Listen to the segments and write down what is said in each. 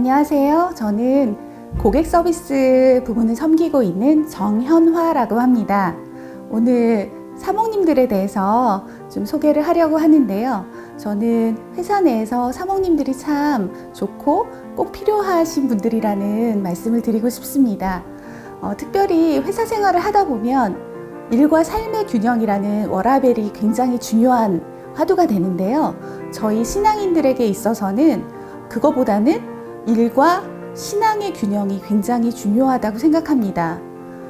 안녕하세요. 저는 고객 서비스 부문을 섬기고 있는 정현화라고 합니다. 오늘 사모님들에 대해서 좀 소개를 하려고 하는데요. 저는 회사 내에서 사모님들이 참 좋고 꼭 필요하신 분들이라는 말씀을 드리고 싶습니다. 특별히 회사 생활을 하다 보면 일과 삶의 균형이라는 워라밸이 굉장히 중요한 화두가 되는데요. 저희 신앙인들에게 있어서는 그거보다는 일과 신앙의 균형이 굉장히 중요하다고 생각합니다.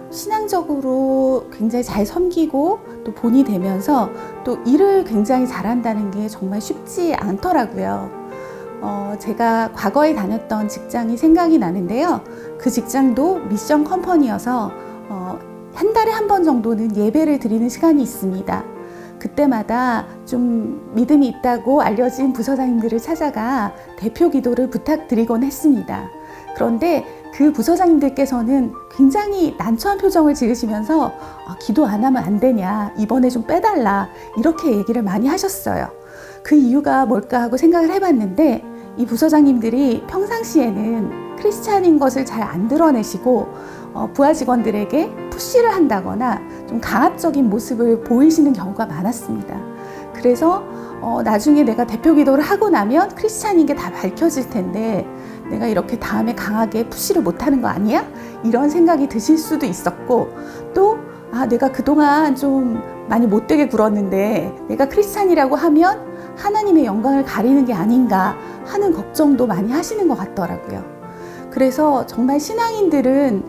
신앙적으로 굉장히 잘 섬기고 또 본이 되면서 또 일을 굉장히 잘한다는 게 정말 쉽지 않더라고요. 제가 과거에 다녔던 직장이 생각이 나는데요. 그 직장도 미션 컴퍼니여서 한 달에 한 번 정도는 예배를 드리는 시간이 있습니다. 그때마다 좀 믿음이 있다고 알려진 부서장님들을 찾아가 대표 기도를 부탁드리곤 했습니다. 그런데 그 부서장님들께서는 굉장히 난처한 표정을 지으시면서 기도 안 하면 안 되냐, 이번에 좀 빼달라, 이렇게 얘기를 많이 하셨어요. 그 이유가 뭘까 하고 생각을 해봤는데, 이 부서장님들이 평상시에는 크리스찬인 것을 잘 안 드러내시고 부하 직원들에게 푸시를 한다거나 좀 강압적인 모습을 보이시는 경우가 많았습니다. 그래서 나중에 내가 대표 기도를 하고 나면 크리스찬인 게 다 밝혀질 텐데 내가 이렇게 다음에 강하게 푸시를 못하는 거 아니야? 이런 생각이 드실 수도 있었고, 또 내가 그동안 좀 많이 못되게 굴었는데 내가 크리스찬이라고 하면 하나님의 영광을 가리는 게 아닌가 하는 걱정도 많이 하시는 것 같더라고요. 그래서 정말 신앙인들은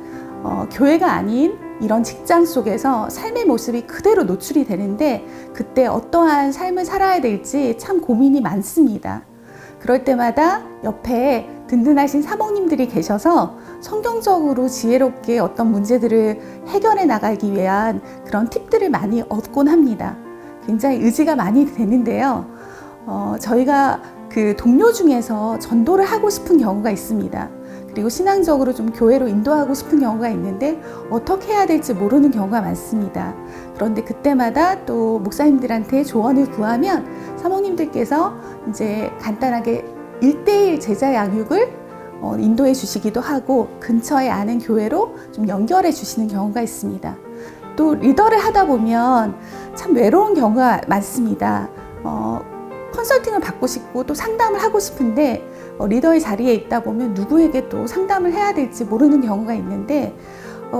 교회가 아닌 이런 직장 속에서 삶의 모습이 그대로 노출이 되는데, 그때 어떠한 삶을 살아야 될지 참 고민이 많습니다. 그럴 때마다 옆에 든든하신 사모님들이 계셔서 성경적으로 지혜롭게 어떤 문제들을 해결해 나가기 위한 그런 팁들을 많이 얻곤 합니다. 굉장히 의지가 많이 되는데요. 저희가 그 동료 중에서 전도를 하고 싶은 경우가 있습니다. 그리고 신앙적으로 좀 교회로 인도하고 싶은 경우가 있는데 어떻게 해야 될지 모르는 경우가 많습니다. 그런데 그때마다 또 목사님들한테 조언을 구하면 사모님들께서 이제 간단하게 1:1 제자 양육을 인도해 주시기도 하고 근처에 아는 교회로 좀 연결해 주시는 경우가 있습니다. 또 리더를 하다 보면 참 외로운 경우가 많습니다. 컨설팅을 받고 싶고 또 상담을 하고 싶은데 리더의 자리에 있다 보면 누구에게 또 상담을 해야 될지 모르는 경우가 있는데,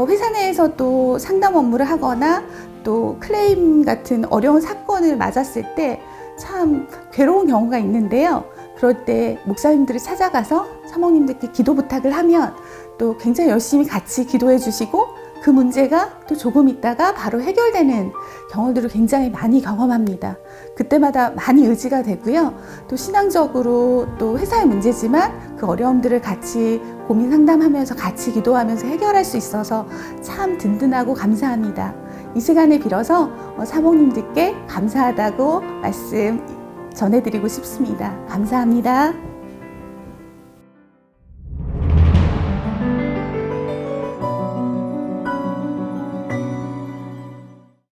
회사 내에서 또 상담 업무를 하거나 또 클레임 같은 어려운 사건을 맞았을 때 참 괴로운 경우가 있는데요. 그럴 때 목사님들을 찾아가서 사모님들께 기도 부탁을 하면 또 굉장히 열심히 같이 기도해 주시고 그 문제가 또 조금 있다가 바로 해결되는 경우들을 굉장히 많이 경험합니다. 그때마다 많이 의지가 되고요. 또 신앙적으로 또 회사의 문제지만 그 어려움들을 같이 고민 상담하면서 같이 기도하면서 해결할 수 있어서 참 든든하고 감사합니다. 이 시간을 빌어서 사모님들께 감사하다고 말씀 전해드리고 싶습니다. 감사합니다.